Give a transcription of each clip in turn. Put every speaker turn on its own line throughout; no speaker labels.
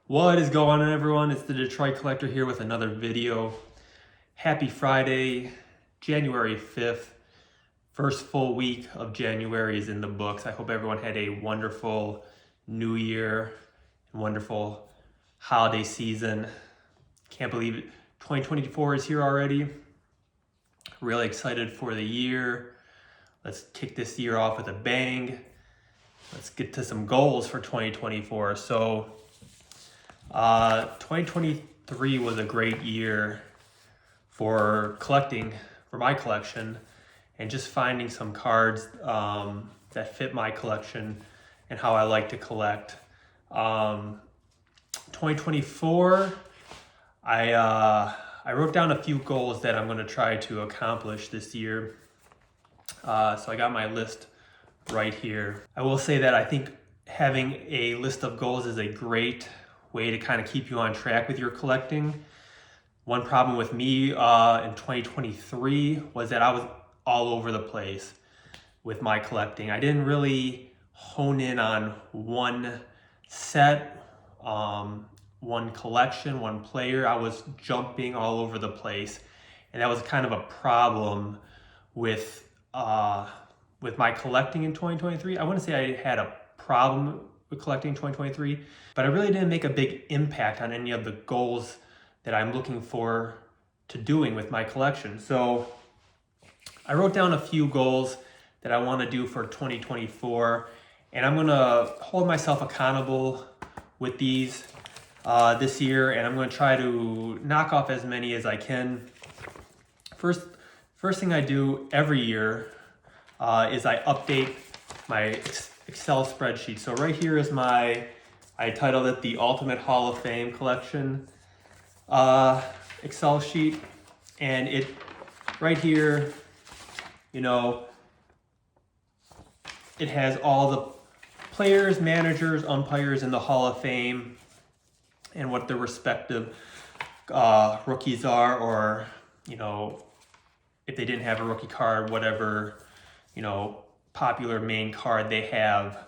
What is going on, everyone? It's the Detroit Collector here with another video. Happy Friday, January 5th. First full week of January is in the books. I hope everyone had a wonderful new year and wonderful holiday season. Can't believe it. 2024 is here already. Really excited for the year. Let's kick this year off with a bang. Let's get to some goals for 2024. 2023 was a great year for collecting, for my collection, and just finding some cards that fit my collection and how I like to collect. 2024, I wrote down a few goals that I'm going to try to accomplish this year. So I got my list right here. I will say that I think having a list of goals is a great way to kind of keep you on track with your collecting. One problem with me in 2023 was that I was all over the place with my collecting. I didn't really hone in on one set, one collection, one player. I was jumping all over the place, and that was kind of a problem with my collecting in 2023. I wouldn't say I had a problem with collecting in 2023, but I really didn't make a big impact on any of the goals that I'm looking for to doing with my collection. So I wrote down a few goals that I want to do for 2024, and I'm going to hold myself accountable with these this year, and I'm going to try to knock off as many as I can. First thing I do every year is I update my Excel spreadsheet. So right here is I titled it the Ultimate Hall of Fame Collection Excel sheet, and it right here, it has all the players, managers, umpires in the Hall of Fame and what their respective rookies are, or if they didn't have a rookie card, whatever popular main card they have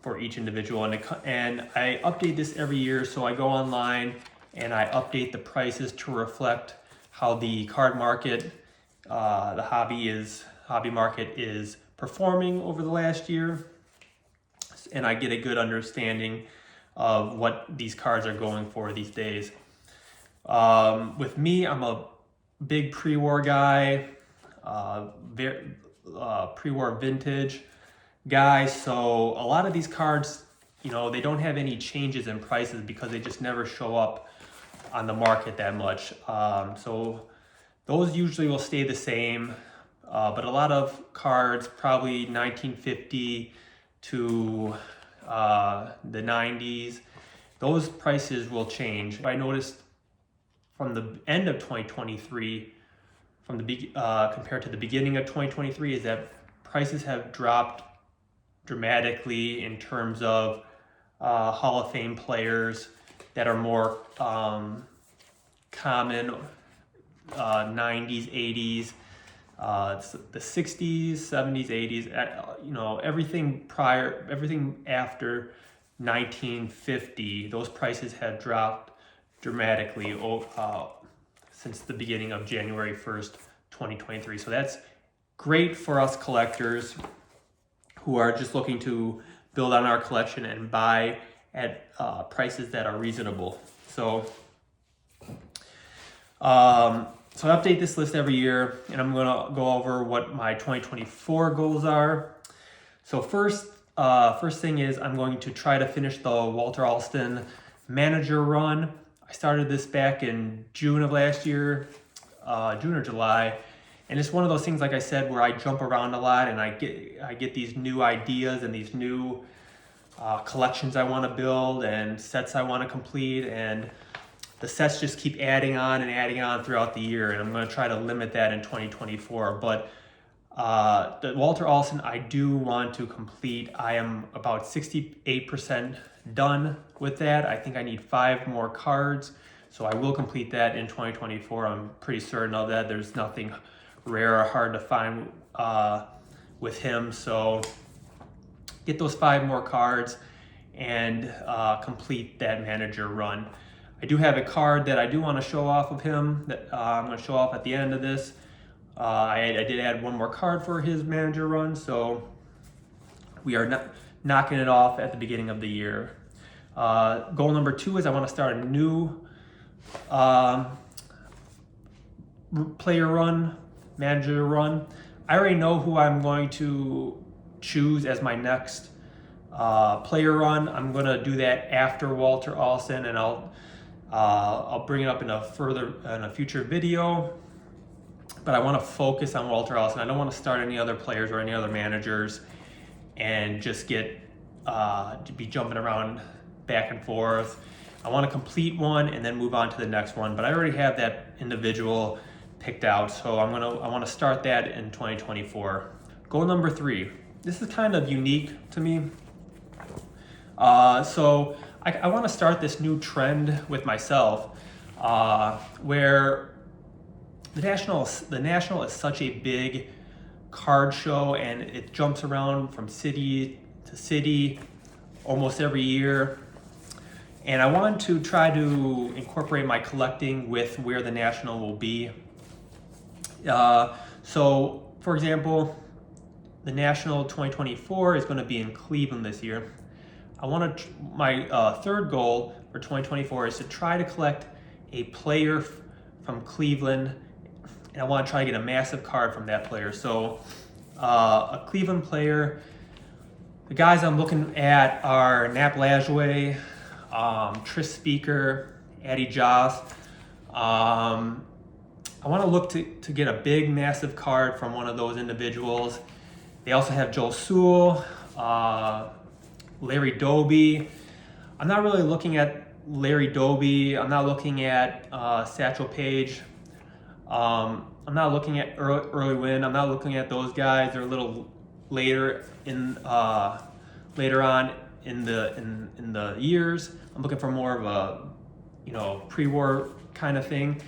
for each individual. And I update this every year, so I go online and I update the prices to reflect how the card market, the hobby market is performing over the last year, and I get a good understanding of what these cards are going for these days. With me, I'm a big pre-war guy, pre-war vintage guy, so a lot of these cards, they don't have any changes in prices because they just never show up on the market that much. So those usually will stay the same, but a lot of cards, probably 1950 to the 90s, those prices will change. I noticed from the end of 2023, compared to the beginning of 2023, is that prices have dropped dramatically in terms of Hall of Fame players that are more common, 90s, 80s, the 60s, 70s, 80s, everything after 1950, those prices have dropped dramatically since the beginning of January 1st, 2023. So that's great for us collectors who are just looking to build on our collection and buy at prices that are reasonable. So I update this list every year, and I'm going to go over what my 2024 goals are. So first thing is I'm going to try to finish the Walter Alston manager run. I started this back in June of last year, June or July, and it's one of those things, like I said, where I jump around a lot, and I get these new ideas and these new collections I want to build and sets I want to complete, and the sets just keep adding on and adding on throughout the year, and I'm going to try to limit that in 2024. But the Walter Alston, I do want to complete. I am about 68% done with that. I think I need 5 more cards, so I will complete that in 2024. I'm pretty certain of that. There's nothing rare or hard to find with him, so get those 5 more cards, and complete that manager run. I do have a card that I do want to show off of him that I'm going to show off at the end of this. I did add one more card for his manager run, so we are knocking it off at the beginning of the year. Goal number 2 is I want to start a new player run, manager run. I already know who I'm going to choose as my next player run. I'm going to do that after Walter Allison, and I'll bring it up in a future video. But I want to focus on Walter Allison. I don't want to start any other players or any other managers and just get to be jumping around back and forth. I want to complete one and then move on to the next one. But I already have that individual picked out, so I want to start that in 2024. Goal number 3. This is kind of unique to me. So I want to start this new trend with myself, where the National is such a big card show, and it jumps around from city to city almost every year. And I want to try to incorporate my collecting with where the National will be. So, for example, the National 2024 is going to be in Cleveland this year. My third goal for 2024 is to try to collect a player from Cleveland, and I want to try to get a massive card from that player. So a Cleveland player, the guys I'm looking at are Nap Lajoie, Tris Speaker, Addy Joss. I want to look to get a big, massive card from one of those individuals. They also have Joel Sewell, Larry Doby. I'm not really looking at Larry Doby. I'm not looking at Satchel Paige. I'm not looking at Early Win. I'm not looking at those guys. They're a little later on in the years. I'm looking for more of a pre-war kind of thing.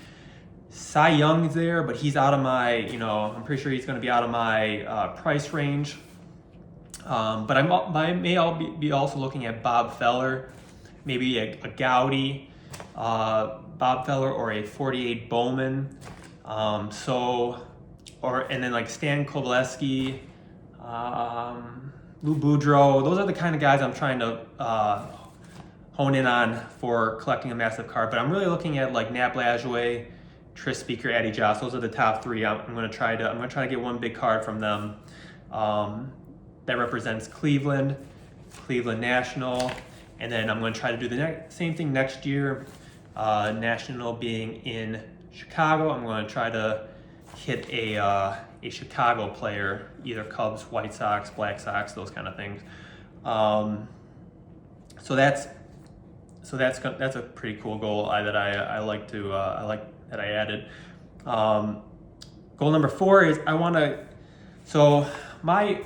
Cy Young's there, but he's out of my, I'm pretty sure he's going to be out of my price range. But I may be also looking at Bob Feller, maybe a Gowdy, Bob Feller, or a 48 Bowman. And then like Stan Kovaleski, Lou Boudreau. Those are the kind of guys I'm trying to hone in on for collecting a massive card. But I'm really looking at like Nap Lajoie, Tris Speaker, Addy Joss. Those are the top 3. I'm going to try to get one big card from them that represents Cleveland National, and then I'm going to try to do the same thing next year. National being in Chicago, I'm going to try to hit a Chicago player, either Cubs, White Sox, Black Sox, those kind of things. So that's a pretty cool goal that I like that I added. Goal number 4 is I want to. So why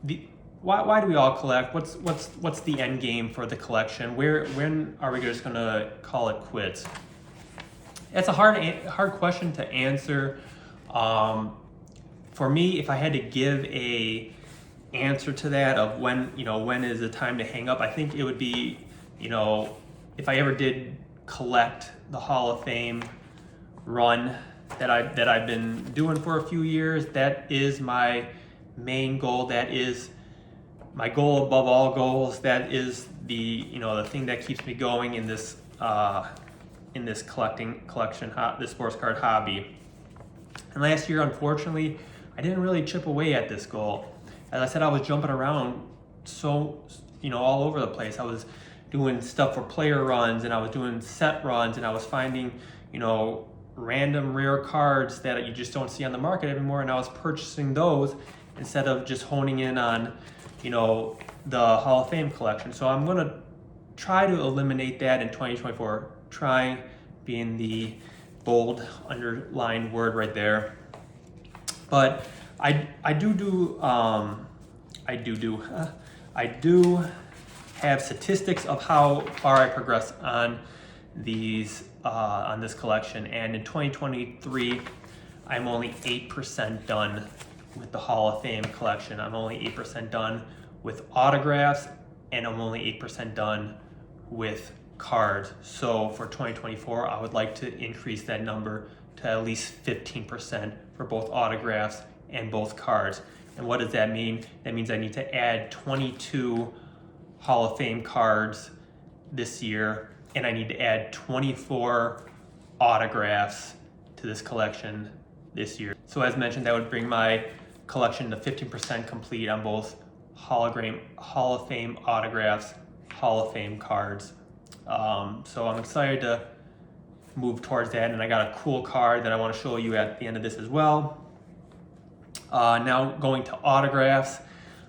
do we all collect? What's the end game for the collection? When are we just going to call it quits? It's a hard question to answer. For me, if I had to give a answer to that of when is the time to hang up, I think it would be, if I ever did collect the Hall of Fame run that I've been doing for a few years, that is my main goal. That is my goal above all goals. That is the thing that keeps me going in this collection, this sports card hobby. And last year, unfortunately, I didn't really chip away at this goal. As I said, I was jumping around all over the place. I was doing stuff for player runs, and I was doing set runs, and I was finding random rare cards that you just don't see on the market anymore, and I was purchasing those instead of just honing in on the Hall of Fame collection. So I'm going to try to eliminate that in 2024. Try being the bold underlined word right there. But I do have statistics of how far I progress on these on this collection, and in 2023 I'm only 8% done with the Hall of Fame collection. I'm only 8% done with autographs and I'm only 8% done with cards. So for 2024, I would like to increase that number to at least 15% for both autographs and both cards. And what does that mean? That means I need to add 22 Hall of Fame cards this year, and I need to add 24 autographs to this collection this year. So as mentioned, that would bring my collection to 15% complete on both Hall of Fame autographs, Hall of Fame cards. So I'm excited to move towards that, and I got a cool card that I want to show you at the end of this as well. Now going to autographs.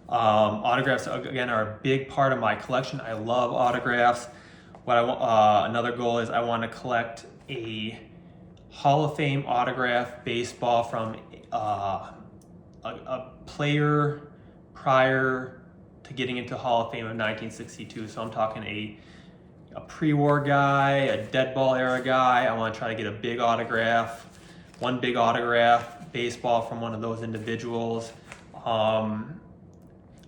Autographs again are a big part of my collection. I love autographs. What another goal is I want to collect a Hall of Fame autograph baseball from a player prior to getting into Hall of Fame of 1962. So I'm talking a pre-war guy, a dead ball era guy. I want to try to get one big autograph baseball from one of those individuals.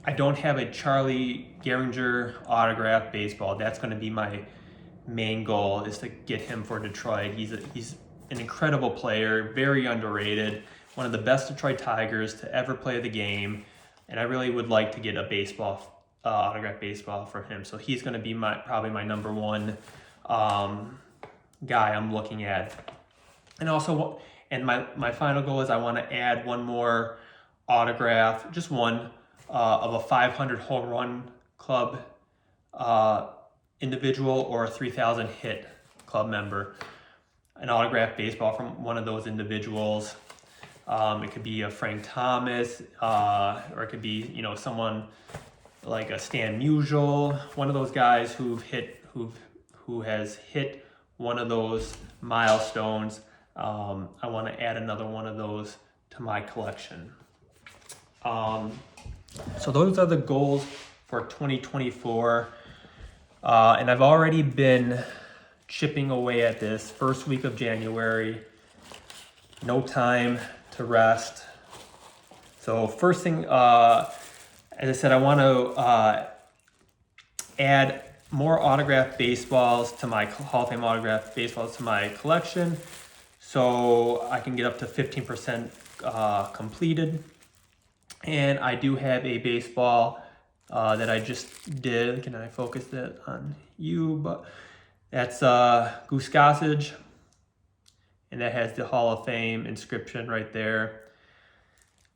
I don't have a Charlie Gehringer autograph baseball. That's going to be my main goal, is to get him for Detroit. He's an incredible player, very underrated, one of the best Detroit Tigers to ever play the game, and I really would like to get a baseball, autograph baseball for him. So he's going to be probably my number one guy I'm looking at. And also, my final goal is I want to add one more autograph, just one, of a 500 home run club individual or a 3,000 hit club member. An autographed baseball from one of those individuals. It could be a Frank Thomas, or it could be, someone like a Stan Musial, one of those guys who has hit one of those milestones. I want to add another one of those to my collection. So those are the goals for 2024. And I've already been chipping away at this first week of January. No time to rest. So first thing, as I said, I want to add more autographed baseballs to my Hall of Fame autographed baseballs to my collection, so I can get up to 15% completed. And I do have a baseball that I just did. Can I focus that on you? But that's Goose Gossage, and that has the Hall of Fame inscription right there.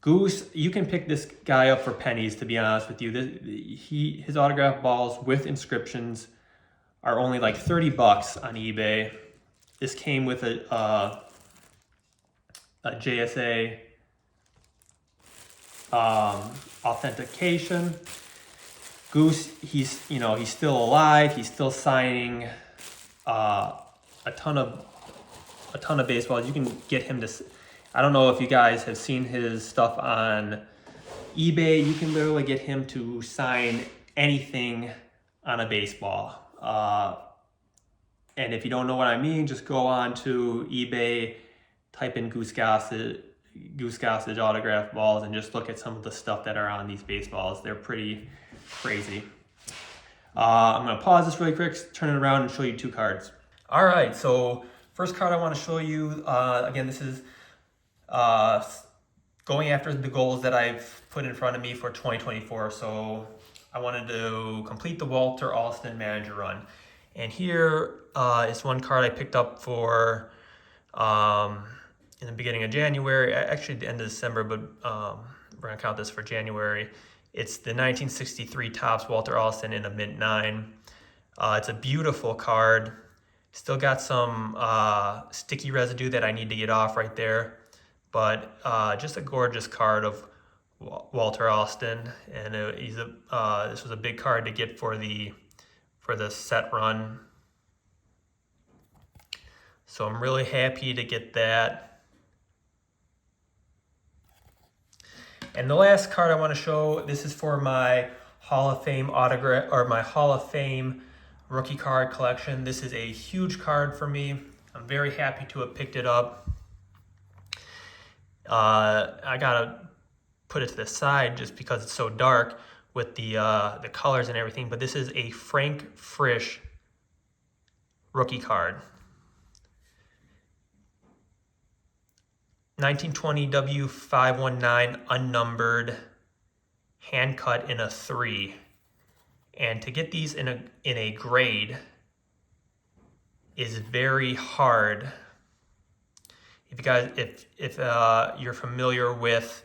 Goose, you can pick this guy up for pennies, to be honest with you. His autograph balls with inscriptions are only like $30 on eBay. This came with a JSA authentication. Goose, he's still alive. He's still signing a ton of baseballs. You can get him to. I don't know if you guys have seen his stuff on eBay. You can literally get him to sign anything on a baseball. And if you don't know what I mean, just go on to eBay, type in Goose Gossage autograph balls, and just look at some of the stuff that are on these baseballs. They're pretty crazy. I'm going to pause this really quick, turn it around, and show you two cards. All right, so first card I want to show you, again, this is going after the goals that I've put in front of me for 2024. So I wanted to complete the Walter Alston manager run. And here is one card I picked up for in the beginning of January, actually the end of December, but we're going to count this for January. It's the 1963 Topps Walter Alston in a mint 9. It's a beautiful card. Still got some sticky residue that I need to get off right there. But just a gorgeous card of Walter Alston, and this was a big card to get for the set run. So I'm really happy to get that. And the last card I want to show, this is for my Hall of Fame autograph, or my Hall of Fame rookie card collection. This is a huge card for me. I'm very happy to have picked it up. I gotta put it to the side just because it's so dark, with the colors and everything, but this is a Frank Frisch rookie card. 1920 W519 unnumbered, hand cut in a 3. And to get these in a grade is very hard. If you guys, if you're familiar with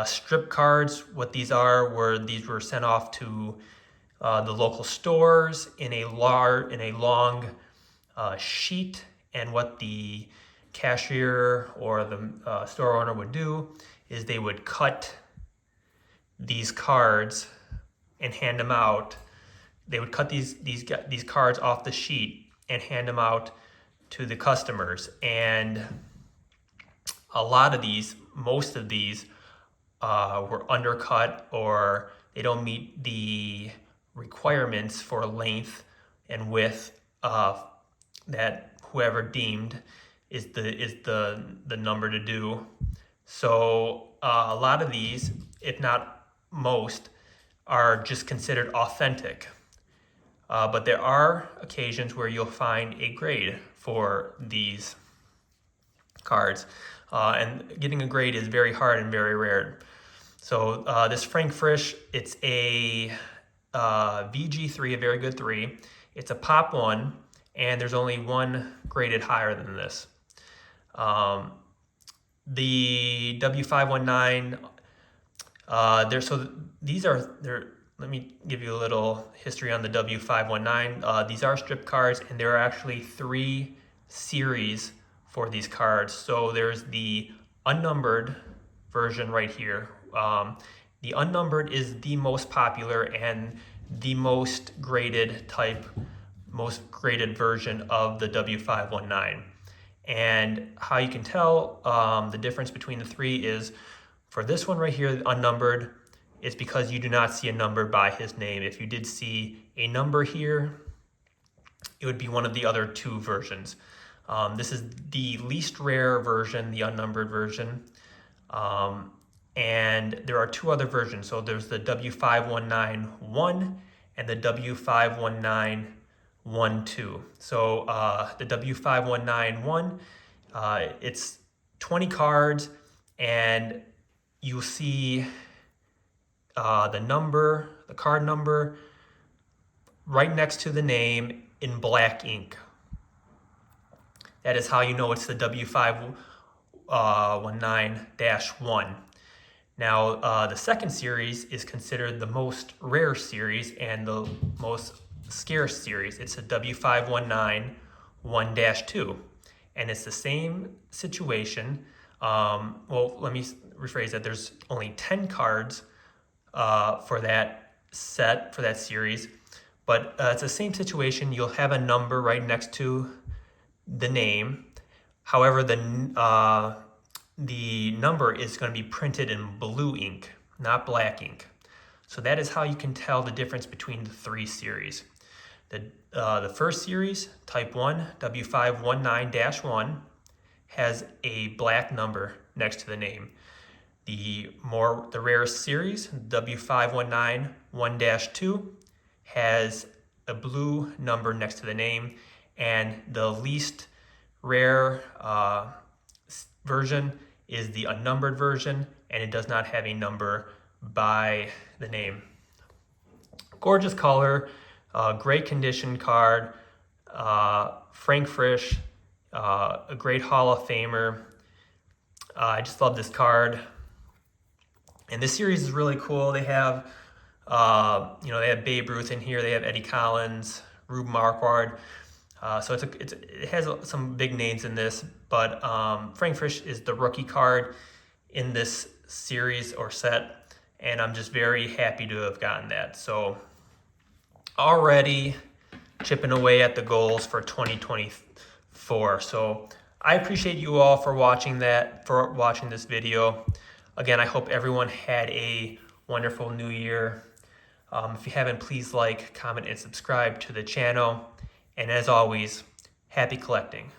strip cards, what these are, where these were sent off to the local stores in a long sheet, and what the cashier or the store owner would do is they would cut these cards and hand them out. They would cut these cards off the sheet and hand them out to the customers. And a lot of these, most of these, were undercut, or they don't meet the requirements for length and width that whoever deemed is the number to do. So a lot of these, if not most, are just considered authentic. But there are occasions where you'll find a grade for these cards. And getting a grade is very hard and very rare. So this Frank Frisch, it's a VG3, a very good 3. It's a pop 1, and there's only one graded higher than this. The W519, let me give you a little history on the W519. These are strip cards, and there are actually 3 series for these cards. So there's the unnumbered version right here. The unnumbered is the most popular and the most graded version of the W519. And how you can tell the difference between the 3 is, for this one right here, unnumbered, is because you do not see a number by his name. If you did see a number here, it would be one of the other 2 versions. This is the least rare version, the unnumbered version. And there are 2 other versions. So there's the W519-1 and the W519-1-2. So the W519-1, it's 20 cards, and you'll see the card number right next to the name in black ink. That is how you know it's the W519-1. Now, the second series is considered the most rare series and the most scarce series. It's a W519-1-2. And it's the same situation. Well, let me rephrase that. There's only 10 cards for that set, for that series. But it's the same situation. You'll have a number right next to the name. However, the number is going to be printed in blue ink, not black ink. So that is how you can tell the difference between the 3 series. The first series, type 1, W519-1, has a black number next to the name. The rarest series, W519-1-2, has a blue number next to the name, and the least rare version is the unnumbered version, and it does not have a number by the name. Gorgeous color, great condition card, Frank Frisch, a great Hall of Famer. I just love this card. And this series is really cool. They have, they have Babe Ruth in here. They have Eddie Collins, Rube Marquard. So it has some big names in this, but Frank Frisch is the rookie card in this series or set, and I'm just very happy to have gotten that. So already chipping away at the goals for 2024. So I appreciate you all for watching this video. Again, I hope everyone had a wonderful new year. If you haven't, please like, comment, and subscribe to the channel. And as always, happy collecting.